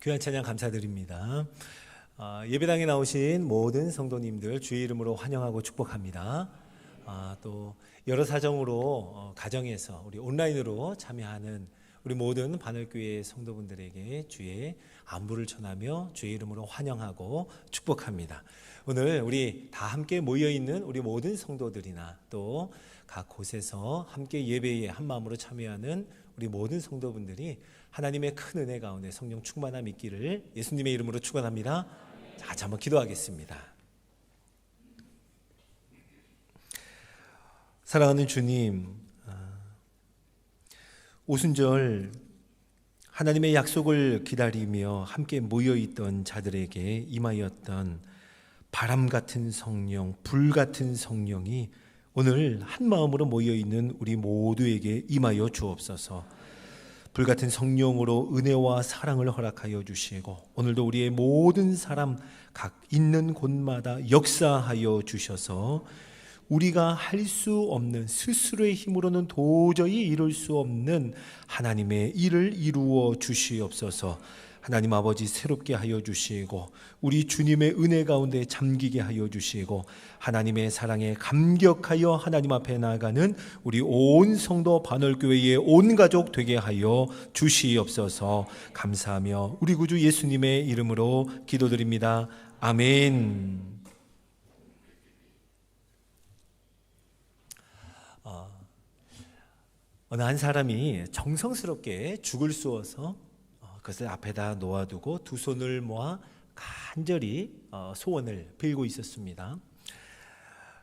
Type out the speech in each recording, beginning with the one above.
귀한 찬양 감사드립니다. 예배당에 나오신 모든 성도님들 주의 이름으로 환영하고 축복합니다. 또 여러 사정으로 가정에서 우리 온라인으로 참여하는 우리 모든 바늘교회 성도분들에게 주의 안부를 전하며 주의 이름으로 환영하고 축복합니다. 오늘 우리 다 함께 모여있는 우리 모든 성도들이나 또 각 곳에서 함께 예배에 한마음으로 참여하는 우리 모든 성도분들이 하나님의 큰 은혜 가운데 성령 충만함 있기를 예수님의 이름으로 축원합니다. 자, 한번 기도하겠습니다. 사랑하는 주님, 오순절 하나님의 약속을 기다리며 함께 모여있던 자들에게 임하였던 바람 같은 성령, 불 같은 성령이 오늘 한 마음으로 모여있는 우리 모두에게 임하여 주옵소서. 불같은 성령으로 은혜와 사랑을 허락하여 주시고 오늘도 우리의 모든 사람 각 있는 곳마다 역사하여 주셔서 우리가 할 수 없는 스스로의 힘으로는 도저히 이룰 수 없는 하나님의 일을 이루어 주시옵소서. 하나님 아버지 새롭게 하여 주시고 우리 주님의 은혜 가운데 잠기게 하여 주시고 하나님의 사랑에 감격하여 하나님 앞에 나아가는 우리 온 성도 바늘교회의 온 가족 되게 하여 주시옵소서. 감사하며 우리 구주 예수님의 이름으로 기도드립니다. 아멘. 어느 한 사람이 정성스럽게 죽을 쑤어서 그것을 앞에다 놓아두고 두 손을 모아 간절히 소원을 빌고 있었습니다.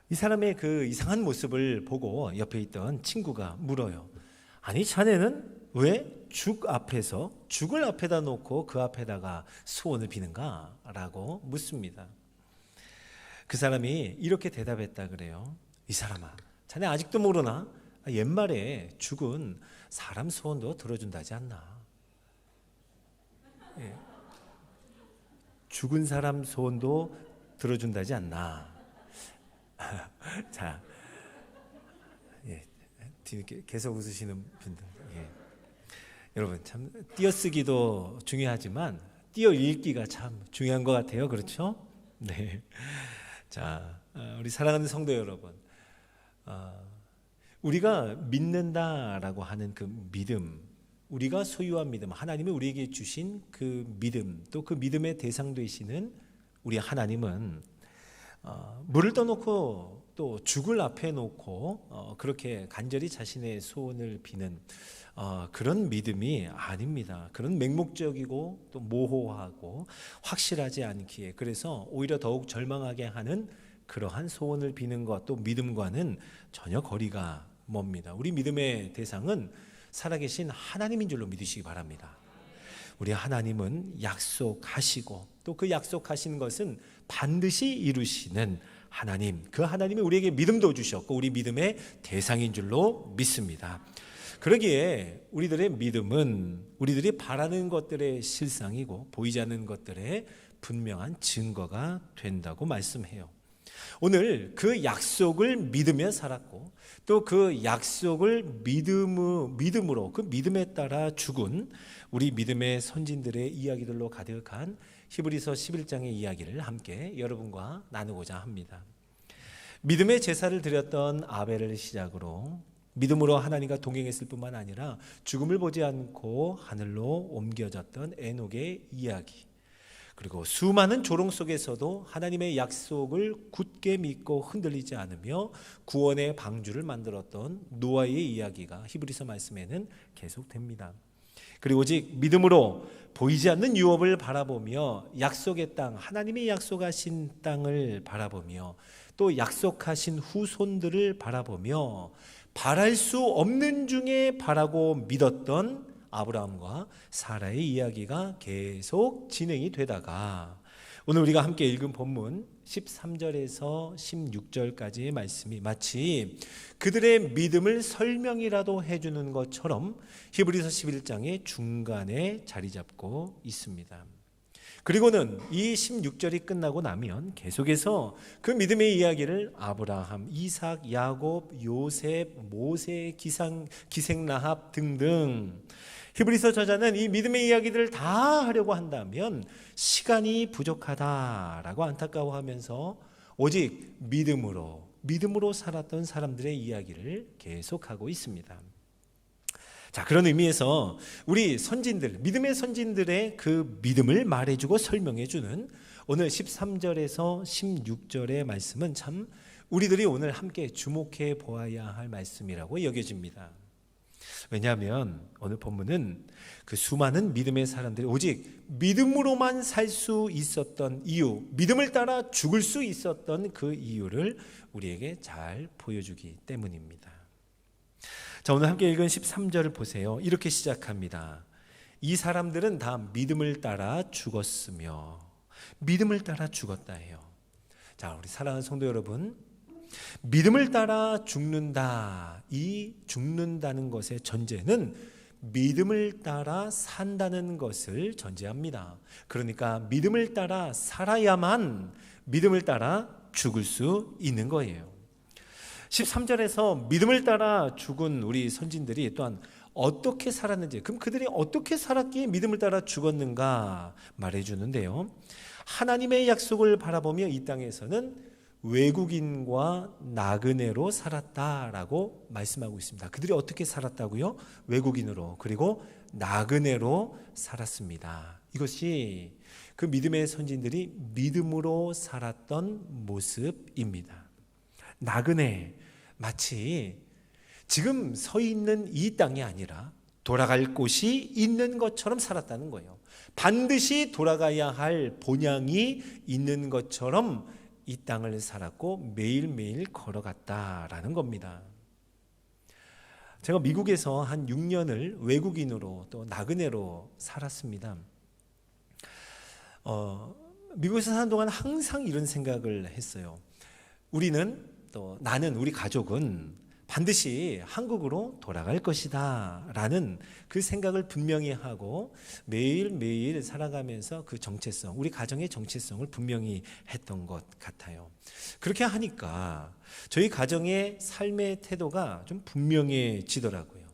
이 사람의 그 이상한 모습을 보고 옆에 있던 친구가 물어요. 아니, 자네는 왜 죽을 앞에다 놓고 그 앞에다가 소원을 비는가? 라고 묻습니다. 그 사람이 이렇게 대답했다 그래요. 이 사람아, 자네 아직도 모르나? 옛말에 죽은 사람 소원도 들어준다지 않나? 예. 죽은 사람 소원도 들어준다지 않나? 자, 예, 계속 웃으시는 분들, 예. 여러분 참 띄어쓰기도 중요하지만 띄어 읽기가 참 중요한 것 같아요, 그렇죠? 네. 자, 우리 사랑하는 성도 여러분, 우리가 믿는다라고 하는 그 믿음, 우리가 소유한 믿음, 하나님이 우리에게 주신 그 믿음, 또 그 믿음의 대상 되시는 우리 하나님은 물을 떠놓고 또 죽을 앞에 놓고 그렇게 간절히 자신의 소원을 비는 그런 믿음이 아닙니다. 그런 맹목적이고 또 모호하고 확실하지 않기에 그래서 오히려 더욱 절망하게 하는 그러한 소원을 비는 것, 또 믿음과는 전혀 거리가 멉니다. 우리 믿음의 대상은 살아계신 하나님인 줄로 믿으시기 바랍니다. 우리 하나님은 약속하시고 또 그 약속하신 것은 반드시 이루시는 하나님, 그 하나님이 우리에게 믿음도 주셨고 우리 믿음의 대상인 줄로 믿습니다. 그러기에 우리들의 믿음은 우리들이 바라는 것들의 실상이고 보이지 않는 것들의 분명한 증거가 된다고 말씀해요. 오늘 그 약속을 믿으며 살았고 또 그 약속을 믿음으로 그 믿음에 따라 죽은 우리 믿음의 선진들의 이야기들로 가득한 히브리서 11장의 이야기를 함께 여러분과 나누고자 합니다. 믿음의 제사를 드렸던 아벨을 시작으로 믿음으로 하나님과 동행했을 뿐만 아니라 죽음을 보지 않고 하늘로 옮겨졌던 에녹의 이야기, 그리고 수많은 조롱 속에서도 하나님의 약속을 굳게 믿고 흔들리지 않으며 구원의 방주를 만들었던 노아의 이야기가 히브리서 말씀에는 계속됩니다. 그리고 오직 믿음으로 보이지 않는 유업을 바라보며 약속의 땅, 하나님이 약속하신 땅을 바라보며 또 약속하신 후손들을 바라보며 바랄 수 없는 중에 바라고 믿었던 아브라함과 사라의 이야기가 계속 진행이 되다가 오늘 우리가 함께 읽은 본문 13절에서 16절까지의 말씀이 마치 그들의 믿음을 설명이라도 해주는 것처럼 히브리서 11장의 중간에 자리 잡고 있습니다. 그리고는 이 16절이 끝나고 나면 계속해서 그 믿음의 이야기를 아브라함, 이삭, 야곱, 요셉, 모세, 기생 라합 등등 히브리서 저자는 이 믿음의 이야기들을 다 하려고 한다면 시간이 부족하다라고 안타까워하면서 오직 믿음으로 살았던 사람들의 이야기를 계속하고 있습니다. 자, 그런 의미에서 우리 선진들, 믿음의 선진들의 그 믿음을 말해주고 설명해주는 오늘 13절에서 16절의 말씀은 참 우리들이 오늘 함께 주목해 보아야 할 말씀이라고 여겨집니다. 왜냐하면 오늘 본문은 그 수많은 믿음의 사람들이 오직 믿음으로만 살 수 있었던 이유, 믿음을 따라 죽을 수 있었던 그 이유를 우리에게 잘 보여주기 때문입니다. 자, 오늘 함께 읽은 13절을 보세요. 이렇게 시작합니다. 이 사람들은 다 믿음을 따라 죽었으며, 믿음을 따라 죽었다 해요. 자, 우리 사랑하는 성도 여러분, 믿음을 따라 죽는다. 이 죽는다는 것의 전제는 믿음을 따라 산다는 것을 전제합니다. 그러니까 믿음을 따라 살아야만 믿음을 따라 죽을 수 있는 거예요. 13절에서 믿음을 따라 죽은 우리 선진들이 또한 어떻게 살았는지, 그럼 그들이 어떻게 살았기에 믿음을 따라 죽었는가 말해주는데요. 하나님의 약속을 바라보며 이 땅에서는 외국인과 나그네로 살았다라고 말씀하고 있습니다. 그들이 어떻게 살았다고요? 외국인으로, 그리고 나그네로 살았습니다. 이것이 그 믿음의 선진들이 믿음으로 살았던 모습입니다. 나그네, 마치 지금 서 있는 이 땅이 아니라 돌아갈 곳이 있는 것처럼 살았다는 거예요. 반드시 돌아가야 할 본향이 있는 것처럼 이 땅을 살았고 매일매일 걸어갔다라는 겁니다. 제가 미국에서 한 6년을 외국인으로 또 나그네로 살았습니다. 미국에서 사는 동안 항상 이런 생각을 했어요. 나는, 우리 가족은 반드시 한국으로 돌아갈 것이다 라는 그 생각을 분명히 하고 매일매일 살아가면서 그 정체성, 우리 가정의 정체성을 분명히 했던 것 같아요. 그렇게 하니까 저희 가정의 삶의 태도가 좀 분명해지더라고요.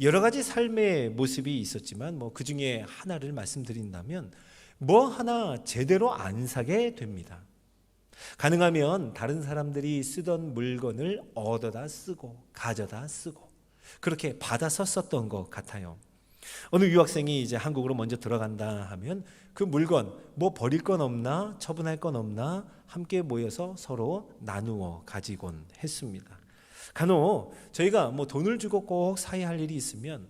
여러 가지 삶의 모습이 있었지만 그 중에 하나를 말씀드린다면 하나 제대로 안 사게 됩니다. 가능하면 다른 사람들이 쓰던 물건을 얻어다 쓰고 가져다 쓰고 그렇게 받아서 썼던 것 같아요. 어느 유학생이 이제 한국으로 먼저 들어간다 하면 그 물건 버릴 건 없나, 처분할 건 없나 함께 모여서 서로 나누어 가지곤 했습니다. 간혹 저희가 돈을 주고 꼭 사야 할 일이 있으면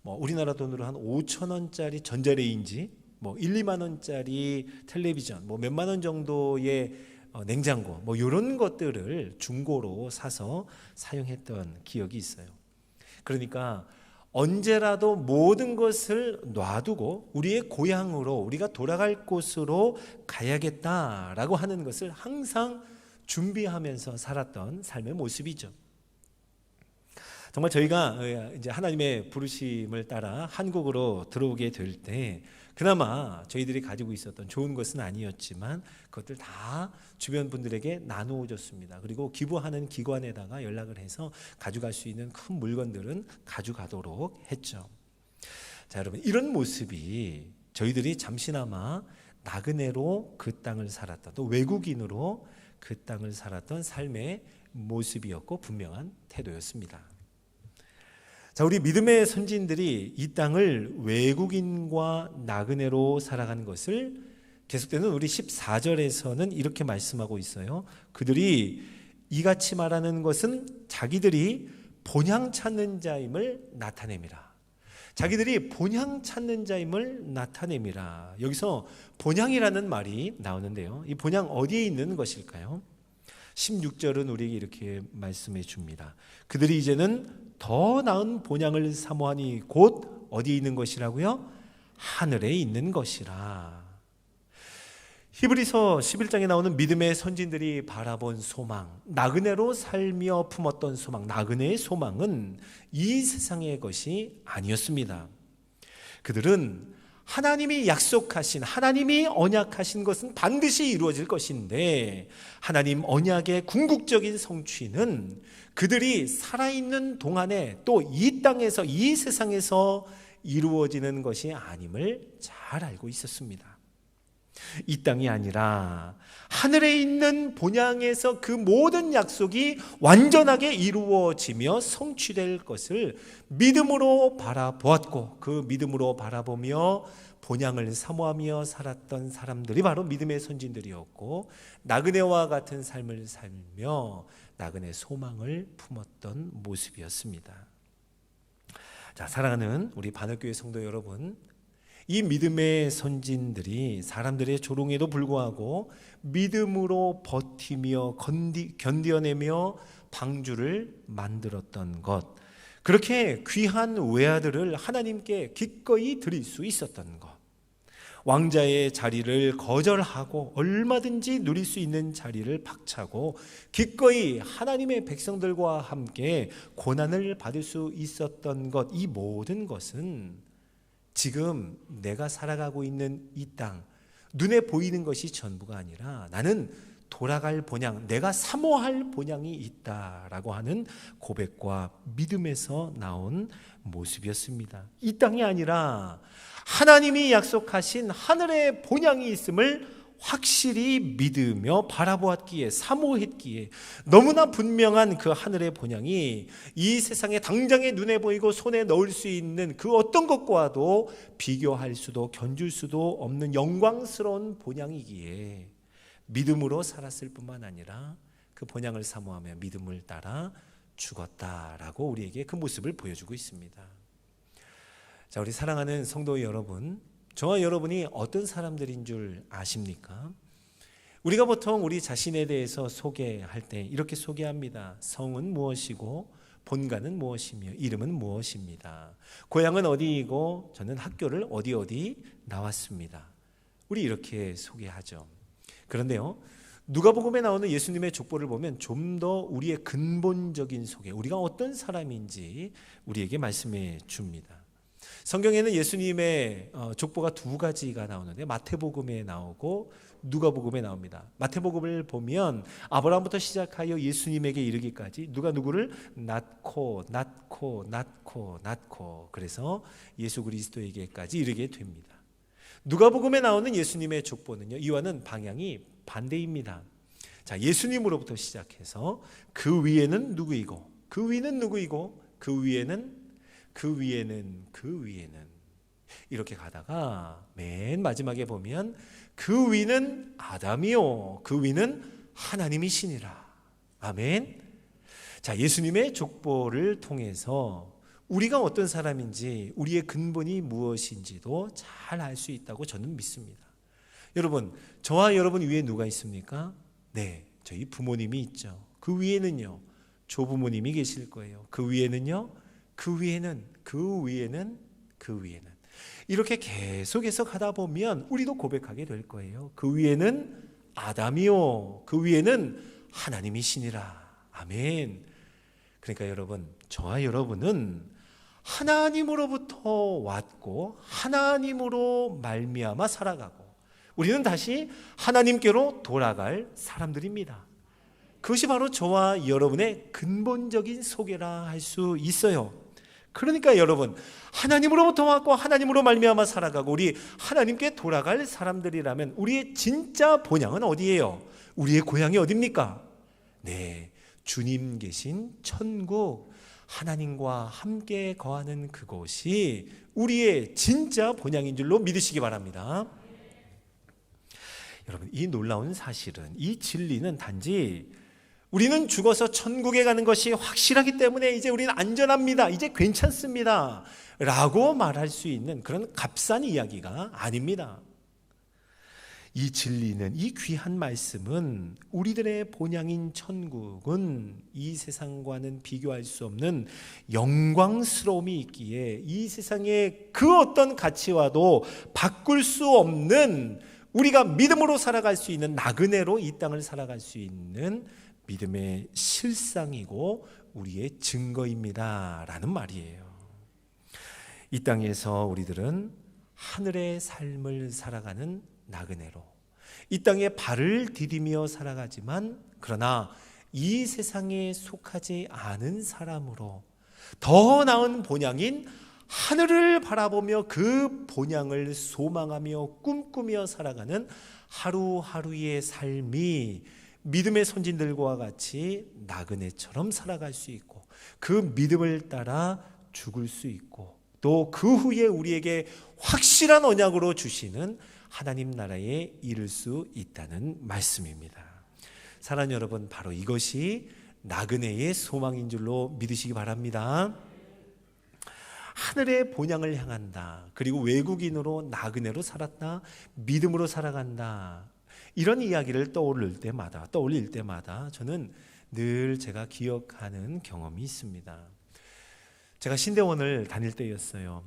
우리나라 돈으로 한 5천 원짜리 전자레인지 1, 2만 원짜리 텔레비전 몇만 원 정도의 냉장고 이런 것들을 중고로 사서 사용했던 기억이 있어요. 그러니까 언제라도 모든 것을 놔두고 우리의 고향으로, 우리가 돌아갈 곳으로 가야겠다라고 하는 것을 항상 준비하면서 살았던 삶의 모습이죠. 정말 저희가 이제 하나님의 부르심을 따라 한국으로 들어오게 될 때 그나마 저희들이 가지고 있었던 좋은 것은 아니었지만 그것들 다 주변 분들에게 나누어 줬습니다. 그리고 기부하는 기관에다가 연락을 해서 가져갈 수 있는 큰 물건들은 가져가도록 했죠. 자, 여러분, 이런 모습이 저희들이 잠시나마 나그네로 그 땅을 살았던, 또 외국인으로 그 땅을 살았던 삶의 모습이었고 분명한 태도였습니다. 자, 우리 믿음의 선진들이 이 땅을 외국인과 나그네로 살아가는 것을 계속되는 우리 14절에서는 이렇게 말씀하고 있어요. 그들이 이같이 말하는 것은 자기들이 본향 찾는 자임을 나타냅니다. 자기들이 본향 찾는 자임을 나타냅니다. 여기서 본향이라는 말이 나오는데요. 이 본향 어디에 있는 것일까요? 16절은 우리에게 이렇게 말씀해 줍니다. 그들이 이제는 더 나은 본향을 사모하니 곧 어디에 있는 것이라고요? 하늘에 있는 것이라. 히브리서 11장에 나오는 믿음의 선진들이 바라본 소망, 나그네로 살며 품었던 소망, 나그네의 소망은 이 세상의 것이 아니었습니다. 그들은 하나님이 약속하신, 하나님이 언약하신 것은 반드시 이루어질 것인데 하나님 언약의 궁극적인 성취는 그들이 살아있는 동안에 또 이 땅에서, 이 세상에서 이루어지는 것이 아님을 잘 알고 있었습니다. 이 땅이 아니라 하늘에 있는 본향에서 그 모든 약속이 완전하게 이루어지며 성취될 것을 믿음으로 바라보았고, 그 믿음으로 바라보며 본향을 사모하며 살았던 사람들이 바로 믿음의 선진들이었고, 나그네와 같은 삶을 살며 나그네 소망을 품었던 모습이었습니다. 자, 사랑하는 우리 반역교회 성도 여러분, 이 믿음의 선진들이 사람들의 조롱에도 불구하고 믿음으로 버티며 견뎌내며 방주를 만들었던 것, 그렇게 귀한 외아들을 하나님께 기꺼이 드릴 수 있었던 것, 왕자의 자리를 거절하고 얼마든지 누릴 수 있는 자리를 박차고 기꺼이 하나님의 백성들과 함께 고난을 받을 수 있었던 것, 이 모든 것은 지금 내가 살아가고 있는 이 땅, 눈에 보이는 것이 전부가 아니라 나는 돌아갈 본향, 내가 사모할 본향이 있다라고 하는 고백과 믿음에서 나온 모습이었습니다. 이 땅이 아니라 하나님이 약속하신 하늘의 본향이 있음을 확실히 믿으며 바라보았기에, 사모했기에 너무나 분명한 그 하늘의 본향이 이 세상에 당장에 눈에 보이고 손에 넣을 수 있는 그 어떤 것과도 비교할 수도 견줄 수도 없는 영광스러운 본향이기에 믿음으로 살았을 뿐만 아니라 그 본향을 사모하며 믿음을 따라 죽었다라고 우리에게 그 모습을 보여주고 있습니다. 자, 우리 사랑하는 성도 여러분, 저와 여러분이 어떤 사람들인 줄 아십니까? 우리가 보통 우리 자신에 대해서 소개할 때 이렇게 소개합니다. 성은 무엇이고 본가는 무엇이며 이름은 무엇입니다. 고향은 어디이고 저는 학교를 어디 나왔습니다. 우리 이렇게 소개하죠. 그런데요, 누가복음에 나오는 예수님의 족보를 보면 좀 더 우리의 근본적인 소개, 우리가 어떤 사람인지 우리에게 말씀해 줍니다. 성경에는 예수님의 족보가 두 가지가 나오는데 마태복음에 나오고 누가복음에 나옵니다. 마태복음을 보면 아브라함부터 시작하여 예수님에게 이르기까지 누가 누구를 낳고 그래서 예수 그리스도에게까지 이르게 됩니다. 누가복음에 나오는 예수님의 족보는요, 이와는 방향이 반대입니다. 자, 예수님으로부터 시작해서 그 위에는 누구이고 그 위는 누구이고 그 위에는 이렇게 가다가 맨 마지막에 보면 그 위는 아담이요 그 위는 하나님이시니라. 아멘. 자, 예수님의 족보를 통해서 우리가 어떤 사람인지, 우리의 근본이 무엇인지도 잘 알 수 있다고 저는 믿습니다. 여러분, 저와 여러분 위에 누가 있습니까? 네, 저희 부모님이 있죠. 그 위에는요, 조부모님이 계실 거예요. 그 위에는요, 그 위에는 이렇게 계속해서 가다 보면 우리도 고백하게 될 거예요. 그 위에는 아담이요 그 위에는 하나님이시니라. 아멘. 그러니까 여러분, 저와 여러분은 하나님으로부터 왔고 하나님으로 말미암아 살아가고 우리는 다시 하나님께로 돌아갈 사람들입니다. 그것이 바로 저와 여러분의 근본적인 소개라 할 수 있어요. 그러니까 여러분, 하나님으로부터 왔고 하나님으로 말미암아 살아가고 우리 하나님께 돌아갈 사람들이라면 우리의 진짜 본향은 어디예요? 우리의 고향이 어디입니까? 네, 주님 계신 천국, 하나님과 함께 거하는 그곳이 우리의 진짜 본향인 줄로 믿으시기 바랍니다. 여러분, 이 놀라운 사실은, 이 진리는 단지 우리는 죽어서 천국에 가는 것이 확실하기 때문에 이제 우리는 안전합니다, 이제 괜찮습니다 라고 말할 수 있는 그런 값싼 이야기가 아닙니다. 이 진리는, 이 귀한 말씀은 우리들의 본향인 천국은 이 세상과는 비교할 수 없는 영광스러움이 있기에 이 세상의 그 어떤 가치와도 바꿀 수 없는, 우리가 믿음으로 살아갈 수 있는, 나그네로 이 땅을 살아갈 수 있는 믿음의 실상이고 우리의 증거입니다 라는 말이에요. 이 땅에서 우리들은 하늘의 삶을 살아가는 나그네로 이 땅에 발을 디디며 살아가지만, 그러나 이 세상에 속하지 않은 사람으로 더 나은 본향인 하늘을 바라보며 그 본향을 소망하며 꿈꾸며 살아가는 하루하루의 삶이 믿음의 선진들과 같이 나그네처럼 살아갈 수 있고, 그 믿음을 따라 죽을 수 있고, 또 그 후에 우리에게 확실한 언약으로 주시는 하나님 나라에 이를 수 있다는 말씀입니다. 사랑하는 여러분, 바로 이것이 나그네의 소망인 줄로 믿으시기 바랍니다. 하늘의 본향을 향한다, 그리고 외국인으로 나그네로 살았다, 믿음으로 살아간다, 이런 이야기를 떠올릴 때마다 저는 늘 제가 기억하는 경험이 있습니다. 제가 신대원을 다닐 때였어요.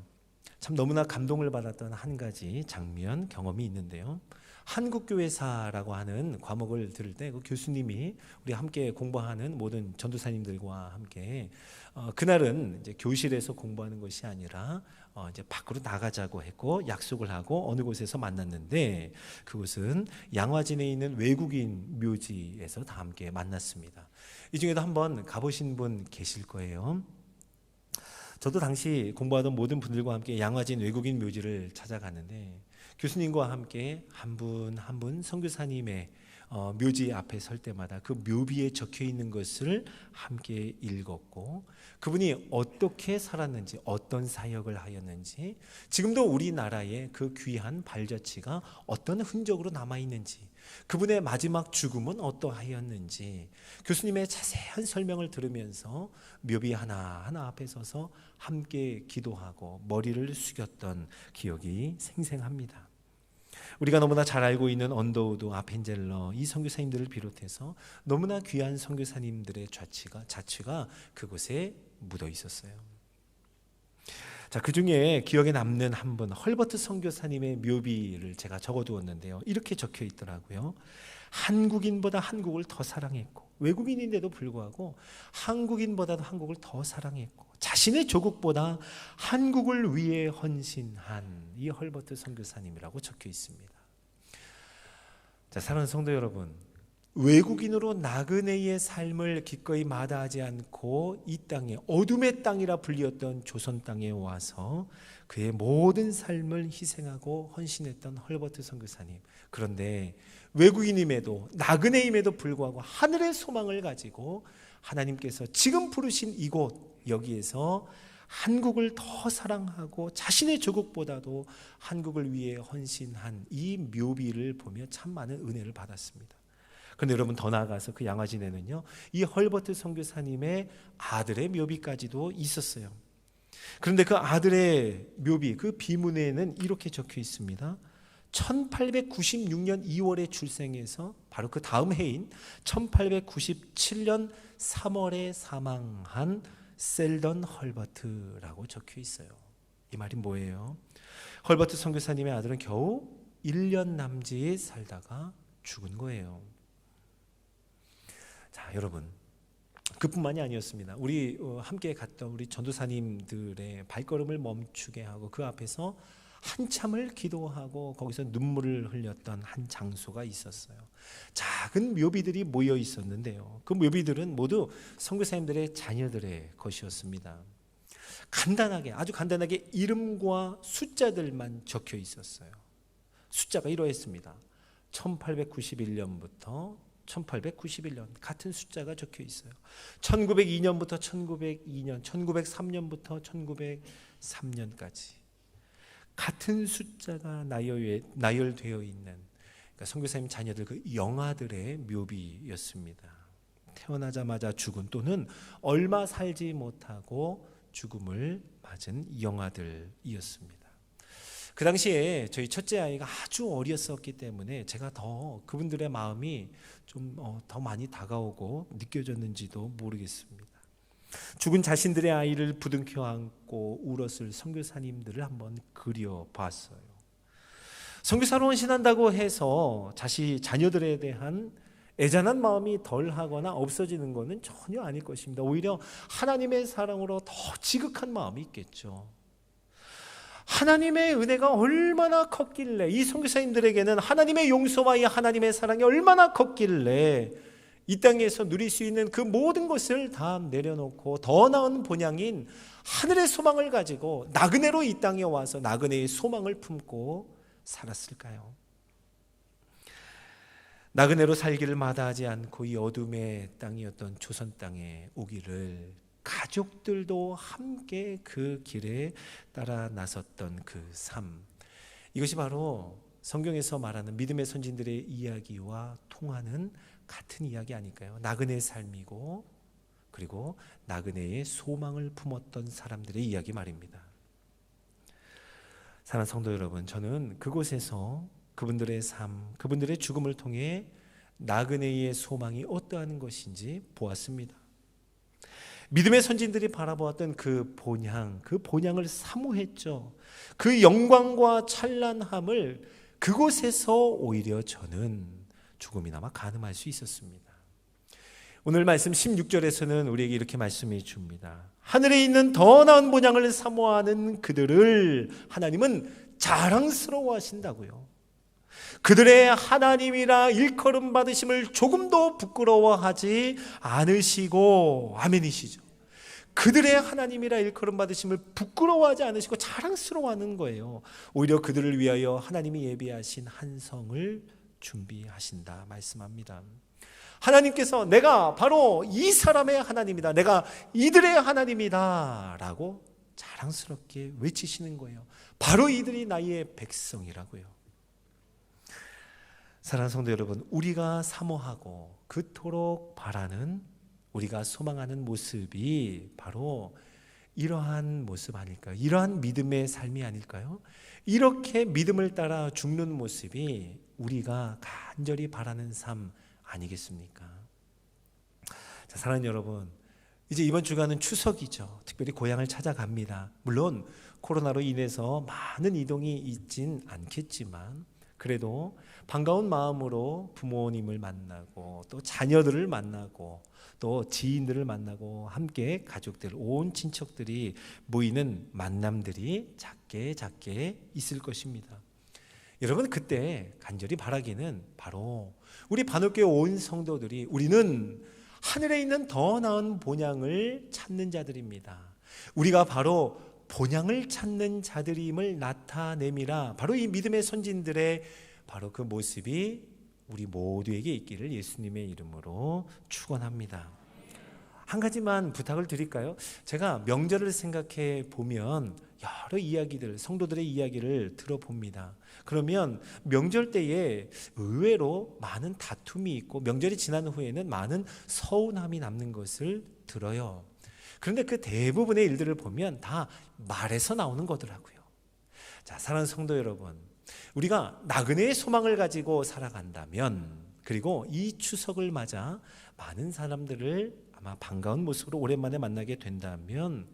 참 너무나 감동을 받았던 한 가지 장면, 경험이 있는데요. 한국교회사라고 하는 과목을 들을 때 그 교수님이 우리 함께 공부하는 모든 전도사님들과 함께 그날은 이제 교실에서 공부하는 것이 아니라 이제 밖으로 나가자고 했고 약속을 하고 어느 곳에서 만났는데, 그곳은 양화진에 있는 외국인 묘지에서 다 함께 만났습니다. 이 중에도 한번 가보신 분 계실 거예요. 저도 당시 공부하던 모든 분들과 함께 양화진 외국인 묘지를 찾아갔는데, 교수님과 함께 한 분 한 분 선교사님의 묘지 앞에 설 때마다 그 묘비에 적혀 있는 것을 함께 읽었고, 그분이 어떻게 살았는지, 어떤 사역을 하였는지, 지금도 우리나라의 그 귀한 발자취가 어떤 흔적으로 남아있는지, 그분의 마지막 죽음은 어떠하였는지 교수님의 자세한 설명을 들으면서 묘비 하나하나 앞에 서서 함께 기도하고 머리를 숙였던 기억이 생생합니다. 우리가 너무나 잘 알고 있는 언더우드, 아펜젤러, 이 선교사님들을 비롯해서 너무나 귀한 선교사님들의 자취가 그곳에 묻어 있었어요. 자, 그 중에 기억에 남는 한 분, 헐버트 선교사님의 묘비를 제가 적어두었는데요. 이렇게 적혀 있더라고요. 한국인보다 한국을 더 사랑했고, 외국인인데도 불구하고 한국인보다도 한국을 더 사랑했고, 자신의 조국보다 한국을 위해 헌신한 이 헐버트 선교사님이라고 적혀 있습니다. 자, 사랑하는 성도 여러분, 외국인으로 나그네의 삶을 기꺼이 마다하지 않고 이 땅에, 어둠의 땅이라 불리었던 조선 땅에 와서 그의 모든 삶을 희생하고 헌신했던 헐버트 선교사님, 그런데 외국인임에도 나그네임에도 불구하고 하늘의 소망을 가지고 하나님께서 지금 부르신 이곳, 여기에서 한국을 더 사랑하고 자신의 조국보다도 한국을 위해 헌신한 이 묘비를 보며 참 많은 은혜를 받았습니다. 그런데 여러분, 더 나아가서 그 양화진에는요, 이 헐버트 선교사님의 아들의 묘비까지도 있었어요. 그런데 그 아들의 묘비, 그 비문에는 이렇게 적혀 있습니다. 1896년 2월에 출생해서 바로 그 다음 해인 1897년 3월에 사망한 셀던 헐버트라고 적혀 있어요. 이 말이 뭐예요? 헐버트 선교사님의 아들은 겨우 1년 남짓 살다가 죽은 거예요. 자, 여러분, 그뿐만이 아니었습니다. 우리 함께 갔던 우리 전도사님들의 발걸음을 멈추게 하고 그 앞에서 한참을 기도하고 거기서 눈물을 흘렸던 한 장소가 있었어요. 작은 묘비들이 모여 있었는데요, 그 묘비들은 모두 선교사님들의 자녀들의 것이었습니다. 아주 간단하게 이름과 숫자들만 적혀 있었어요. 숫자가 이러했습니다. 1891년부터 1891년 같은 숫자가 적혀 있어요. 1902년부터 1902년, 1903년부터 1903년까지 같은 숫자가 나열되어 있는, 그러니까 선교사님 자녀들, 그 영아들의 묘비였습니다. 태어나자마자 죽은, 또는 얼마 살지 못하고 죽음을 맞은 영아들이었습니다. 그 당시에 저희 첫째 아이가 아주 어렸었기 때문에 제가 더 그분들의 마음이 좀 더 많이 다가오고 느껴졌는지도 모르겠습니다. 죽은 자신들의 아이를 부둥켜 안고 울었을 선교사님들을 한번 그려봤어요. 선교사로 헌신한다고 해서 자녀들에 대한 애잔한 마음이 덜하거나 없어지는 것은 전혀 아닐 것입니다. 오히려 하나님의 사랑으로 더 지극한 마음이 있겠죠. 하나님의 은혜가 얼마나 컸길래, 이 선교사님들에게는 하나님의 용서와 이 하나님의 사랑이 얼마나 컸길래 이 땅에서 누릴 수 있는 그 모든 것을 다 내려놓고 더 나은 본향인 하늘의 소망을 가지고 나그네로 이 땅에 와서 나그네의 소망을 품고 살았을까요? 나그네로 살기를 마다하지 않고 이 어둠의 땅이었던 조선 땅에 오기를 가족들도 함께 그 길에 따라 나섰던 그 삶, 이것이 바로 성경에서 말하는 믿음의 선진들의 이야기와 통하는 같은 이야기 아닐까요? 나그네의 삶이고 그리고 나그네의 소망을 품었던 사람들의 이야기 말입니다. 사랑하는 성도 여러분, 저는 그곳에서 그분들의 삶, 그분들의 죽음을 통해 나그네의 소망이 어떠한 것인지 보았습니다. 믿음의 선진들이 바라보았던 그 본향을 사모했죠. 그 영광과 찬란함을 그곳에서 오히려 저는 조금이나마 가늠할 수 있었습니다. 오늘 말씀 16절에서는 우리에게 이렇게 말씀해 줍니다. 하늘에 있는 더 나은 본향을 사모하는 그들을 하나님은 자랑스러워 하신다고요. 그들의 하나님이라 일컬음 받으심을 조금도 부끄러워하지 않으시고, 아멘이시죠. 그들의 하나님이라 일컬음 받으심을 부끄러워하지 않으시고 자랑스러워하는 거예요. 오히려 그들을 위하여 하나님이 예비하신 한 성을 준비하신다 말씀합니다. 하나님께서 내가 바로 이 사람의 하나님이다, 내가 이들의 하나님이다 라고 자랑스럽게 외치시는 거예요. 바로 이들이 나의 백성이라고요. 사랑하는 성도 여러분, 우리가 사모하고 그토록 바라는, 우리가 소망하는 모습이 바로 이러한 모습 아닐까요? 이러한 믿음의 삶이 아닐까요? 이렇게 믿음을 따라 죽는 모습이 우리가 간절히 바라는 삶 아니겠습니까? 자, 사랑하는 여러분, 이제 이번 주간은 추석이죠. 특별히 고향을 찾아갑니다. 물론 코로나로 인해서 많은 이동이 있진 않겠지만 그래도 반가운 마음으로 부모님을 만나고 또 자녀들을 만나고 또 지인들을 만나고 함께 가족들, 온 친척들이 모이는 만남들이 작게 있을 것입니다. 여러분, 그때 간절히 바라기는 바로 우리 반옥교회 온 성도들이 우리는 하늘에 있는 더 나은 본향을 찾는 자들입니다. 우리가 바로 본향을 찾는 자들임을 나타냄이라, 바로 이 믿음의 선진들의 바로 그 모습이 우리 모두에게 있기를 예수님의 이름으로 축원합니다. 한 가지만 부탁을 드릴까요? 제가 명절을 생각해 보면 여러 이야기들, 성도들의 이야기를 들어봅니다. 그러면 명절 때에 의외로 많은 다툼이 있고 명절이 지난 후에는 많은 서운함이 남는 것을 들어요. 그런데 그 대부분의 일들을 보면 다 말에서 나오는 거더라고요. 자, 사랑하는 성도 여러분, 우리가 나그네의 소망을 가지고 살아간다면, 그리고 이 추석을 맞아 많은 사람들을 아마 반가운 모습으로 오랜만에 만나게 된다면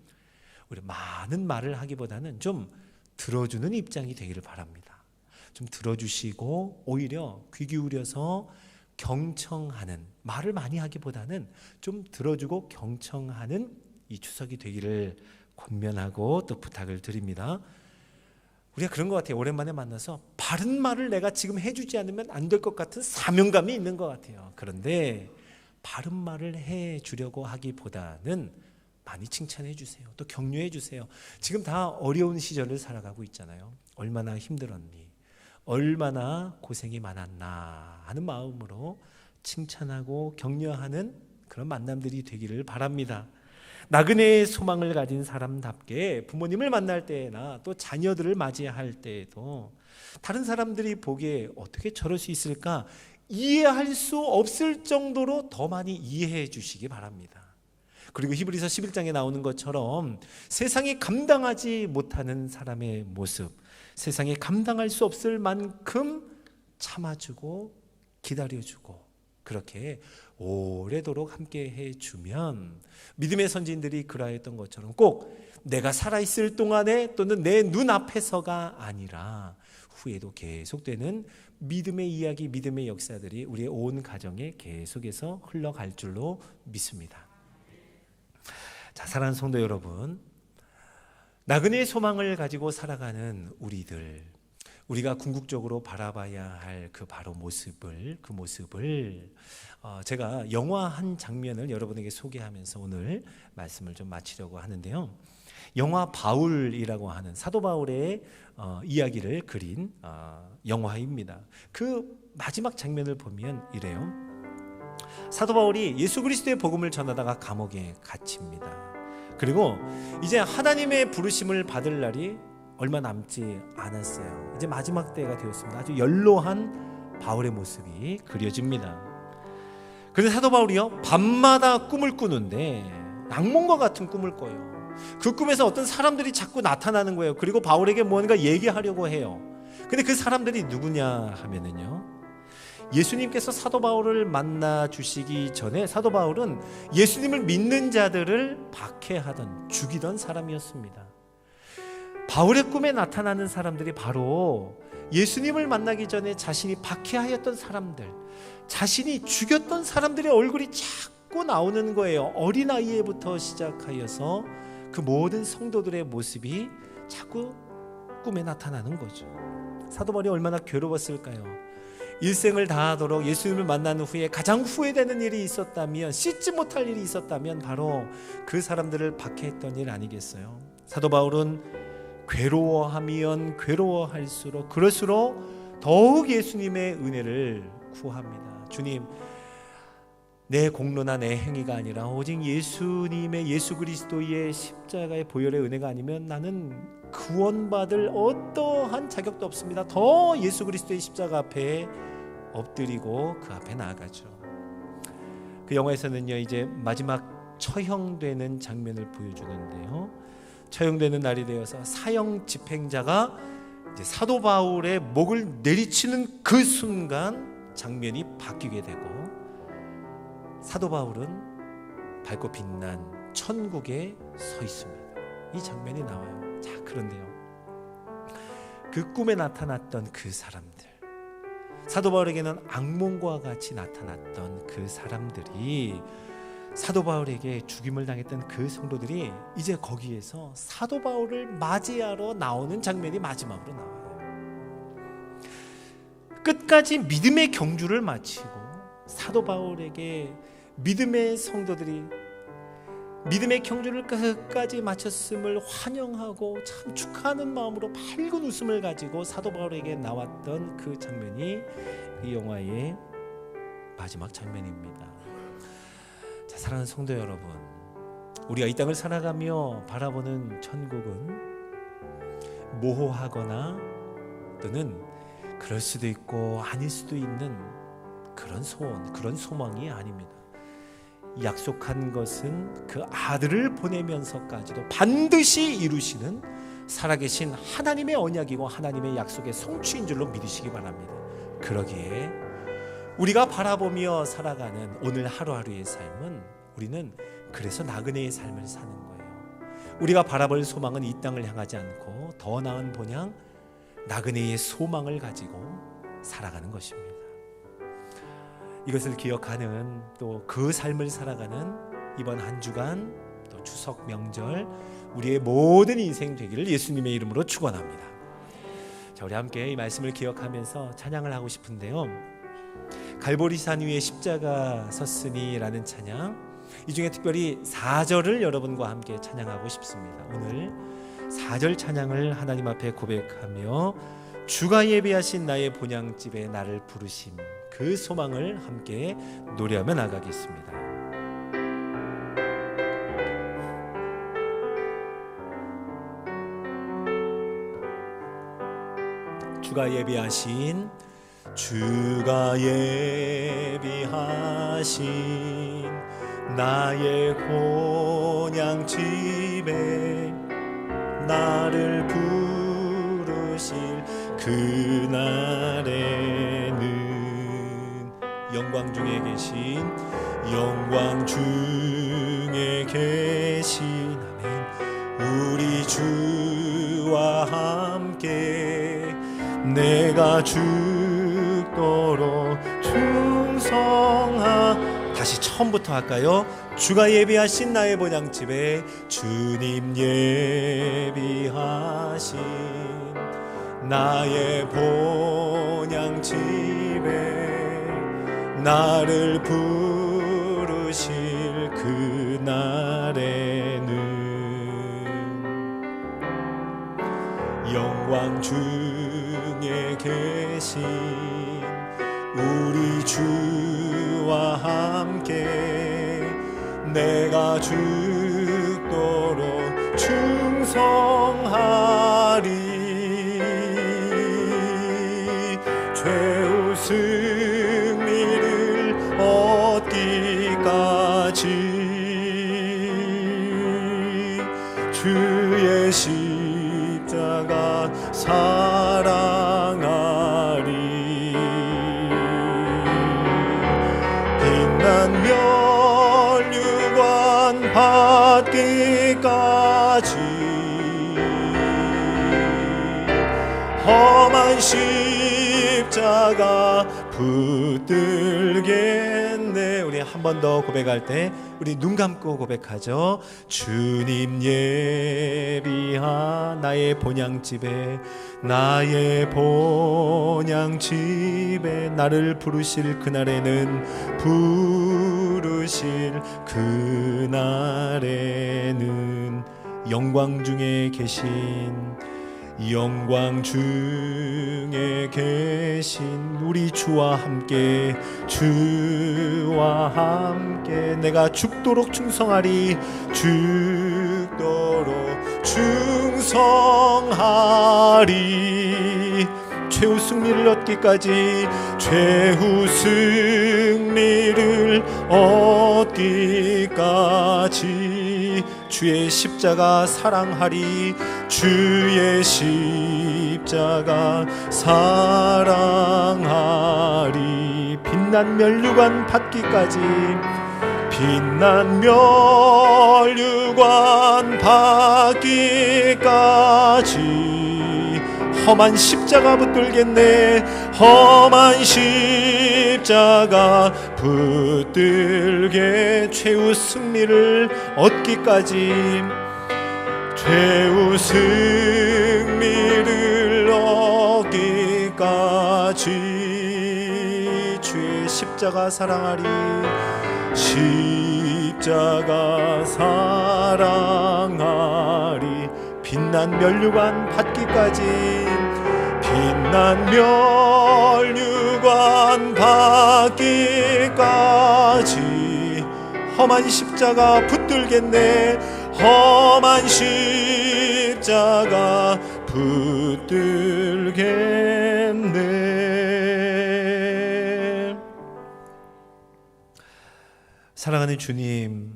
우리 많은 말을 하기보다는 좀 들어주는 입장이 되기를 바랍니다. 좀 들어주시고 오히려 귀 기울여서 경청하는, 말을 많이 하기보다는 좀 들어주고 경청하는 이 추석이 되기를 권면하고 또 부탁을 드립니다. 우리가 그런 것 같아요. 오랜만에 만나서 바른 말을 내가 지금 해주지 않으면 안 될 것 같은 사명감이 있는 것 같아요. 그런데 바른 말을 해주려고 하기보다는 많이 칭찬해 주세요. 또 격려해 주세요. 지금 다 어려운 시절을 살아가고 있잖아요. 얼마나 힘들었니? 얼마나 고생이 많았나 하는 마음으로 칭찬하고 격려하는 그런 만남들이 되기를 바랍니다. 나그네의 소망을 가진 사람답게 부모님을 만날 때나 또 자녀들을 맞이할 때에도 다른 사람들이 보기에 어떻게 저럴 수 있을까 이해할 수 없을 정도로 더 많이 이해해 주시기 바랍니다. 그리고 히브리서 11장에 나오는 것처럼 세상이 감당하지 못하는 사람의 모습, 세상에 감당할 수 없을 만큼 참아주고 기다려주고 그렇게 오래도록 함께 해주면 믿음의 선진들이 그러했던 것처럼 꼭 내가 살아있을 동안에 또는 내 눈앞에서가 아니라 후에도 계속되는 믿음의 이야기, 믿음의 역사들이 우리의 온 가정에 계속해서 흘러갈 줄로 믿습니다. 자, 사랑하는 성도 여러분, 나그네의 소망을 가지고 살아가는 우리들, 우리가 궁극적으로 바라봐야 할 그 바로 그 모습을 제가 영화 한 장면을 여러분에게 소개하면서 오늘 말씀을 좀 마치려고 하는데요. 영화 바울이라고 하는 사도 바울의 이야기를 그린 영화입니다. 그 마지막 장면을 보면 이래요. 사도 바울이 예수 그리스도의 복음을 전하다가 감옥에 갇힙니다. 그리고 이제 하나님의 부르심을 받을 날이 얼마 남지 않았어요. 이제 마지막 때가 되었습니다. 아주 연로한 바울의 모습이 그려집니다. 그래서 사도 바울이요, 밤마다 꿈을 꾸는데 악몽과 같은 꿈을 꿔요. 그 꿈에서 어떤 사람들이 자꾸 나타나는 거예요. 그리고 바울에게 뭔가 얘기하려고 해요. 근데 그 사람들이 누구냐 하면은요, 예수님께서 사도 바울을 만나 주시기 전에 사도 바울은 예수님을 믿는 자들을 박해하던, 죽이던 사람이었습니다. 바울의 꿈에 나타나는 사람들이 바로 예수님을 만나기 전에 자신이 박해하였던 사람들, 자신이 죽였던 사람들의 얼굴이 자꾸 나오는 거예요. 어린아이에부터 시작하여서 그 모든 성도들의 모습이 자꾸 꿈에 나타나는 거죠. 사도 바울이 얼마나 괴로웠을까요? 일생을 다하도록 예수님을 만난 후에 가장 후회되는 일이 있었다면, 씻지 못할 일이 있었다면 바로 그 사람들을 박해했던 일 아니겠어요? 사도 바울은 괴로워하면 괴로워할수록 그럴수록 더욱 예수님의 은혜를 구합니다. 주님, 내 공로나 내 행위가 아니라 오직 예수님의, 예수 그리스도의 십자가의 보혈의 은혜가 아니면 나는 구원받을 어떠한 자격도 없습니다. 더 예수 그리스도의 십자가 앞에 엎드리고 그 앞에 나아가죠. 그 영화에서는요, 이제 마지막 처형되는 장면을 보여주는데요, 처형되는 날이 되어서 사형 집행자가 이제 사도 바울의 목을 내리치는 그 순간 장면이 바뀌게 되고 사도 바울은 밝고 빛난 천국에 서 있습니다. 이 장면이 나와요. 자, 그런데요, 그 꿈에 나타났던 그 사람들, 사도 바울에게는 악몽과 같이 나타났던 그 사람들이, 사도 바울에게 죽임을 당했던 그 성도들이 이제 거기에서 사도 바울을 맞이하러 나오는 장면이 마지막으로 나와요. 끝까지 믿음의 경주를 마치고 사도 바울에게 믿음의 성도들이 믿음의 경주를 끝까지 마쳤음을 환영하고 참 축하하는 마음으로 밝은 웃음을 가지고 사도 바울에게 나왔던 그 장면이 이 영화의 마지막 장면입니다. 자, 사랑하는 성도 여러분, 우리가 이 땅을 살아가며 바라보는 천국은 모호하거나 또는 그럴 수도 있고 아닐 수도 있는 그런 소원, 그런 소망이 아닙니다. 약속한 것은 그 아들을 보내면서까지도 반드시 이루시는 살아계신 하나님의 언약이고 하나님의 약속의 성취인 줄로 믿으시기 바랍니다. 그러기에 우리가 바라보며 살아가는 오늘 하루하루의 삶은, 우리는 그래서 나그네의 삶을 사는 거예요. 우리가 바라볼 소망은 이 땅을 향하지 않고 더 나은 본향 나그네의 소망을 가지고 살아가는 것입니다. 이것을 기억하는, 또 그 삶을 살아가는 이번 한 주간, 또 추석 명절 우리의 모든 인생 되기를 예수님의 이름으로 축원합니다. 자, 우리 함께 이 말씀을 기억하면서 찬양을 하고 싶은데요, 갈보리산 위에 십자가 섰으니 라는 찬양, 이 중에 특별히 4절을 여러분과 함께 찬양하고 싶습니다. 오늘 4절 찬양을 하나님 앞에 고백하며 주가 예비하신 나의 본향집에 나를 부르심, 그 소망을 함께 노래하며 나가겠습니다. 주가 예비하신, 주가 예비하신 나의 본향집에 나를 부르실 그날에는 영광 중에 계신, 영광 중에 계신 아멘, 우리 주와 함께 내가 죽도록 충성하. 다시 처음부터 할까요? 주가 예비하신 나의 본향집에 주님 예비하신 나의 본향 집에 나를 부르실 그날에는 영광 중에 계신 우리 주와 함께 내가 죽도록 충성하리. 최후 승리를 얻기까지 주의 십자가 사랑하리. 빛난 멸류관 받기까지 험한 십자가 붙들겠네. 우리 한 번 더 고백할 때 우리 눈 감고 고백하죠. 주님 예비한 나의 본향집에 나의 본향집에 나를 부르실 그날에는 부르실 그날에는 영광 중에 계신 영광 중에 계신 우리 주와 함께 주와 함께 내가 죽도록 충성하리. 죽도록 충성하리. 최후 승리를 얻기까지 최후 승리를 얻기까지 주의 십자가 사랑하리. 주의 십자가 사랑하리. 빛난 멸류관 받기까지 빛난 멸류관 받기까지 험한 십자가 붙들겠네. 험한 십자가 붙들게 최후 승리를 얻기까지 최후 승리를 얻기까지 주의 십자가 사랑하리. 십자가 사랑하리. 빛난 멸류관 받기까지 빛난 멸류관 받기까지 험한 십자가 붙들겠네. 험한 십자가 붙들겠네. 사랑하는 주님,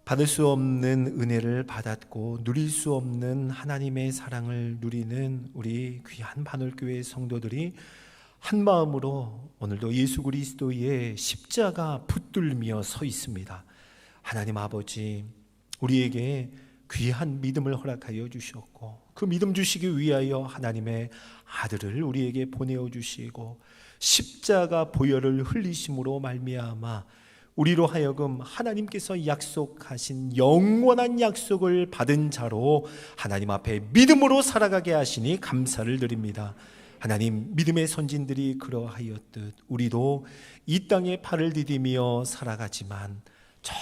받을 수 없는 은혜를 받았고 누릴 수 없는 하나님의 사랑을 누리는 우리 귀한 반올교회 성도들이 한 마음으로 오늘도 예수 그리스도의 십자가 붙들며 서 있습니다. 하나님 아버지, 우리에게 귀한 믿음을 허락하여 주셨고 그 믿음 주시기 위하여 하나님의 아들을 우리에게 보내어 주시고 십자가 보혈을 흘리심으로 말미암아 우리로 하여금 하나님께서 약속하신 영원한 약속을 받은 자로 하나님 앞에 믿음으로 살아가게 하시니 감사를 드립니다. 하나님, 믿음의 선진들이 그러하였듯 우리도 이 땅에 발을 디디며 살아가지만 저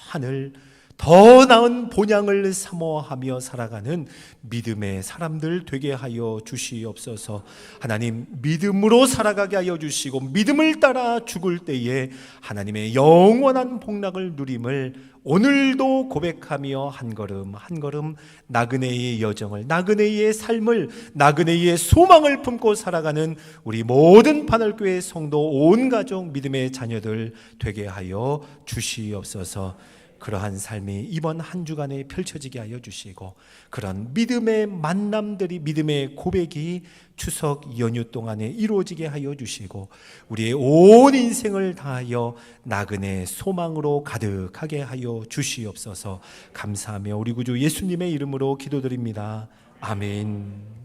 하늘 더 나은 본향을 사모하며 살아가는 믿음의 사람들 되게 하여 주시옵소서. 하나님, 믿음으로 살아가게 하여 주시고 믿음을 따라 죽을 때에 하나님의 영원한 복락을 누림을 오늘도 고백하며 한 걸음 한 걸음 나그네의 여정을, 나그네의 삶을, 나그네의 소망을 품고 살아가는 우리 모든 반올교회 성도 온 가족 믿음의 자녀들 되게 하여 주시옵소서. 그러한 삶이 이번 한 주간에 펼쳐지게 하여 주시고 그런 믿음의 만남들이, 믿음의 고백이 추석 연휴 동안에 이루어지게 하여 주시고 우리의 온 인생을 다하여 나그네 소망으로 가득하게 하여 주시옵소서. 감사하며 우리 구주 예수님의 이름으로 기도드립니다. 아멘.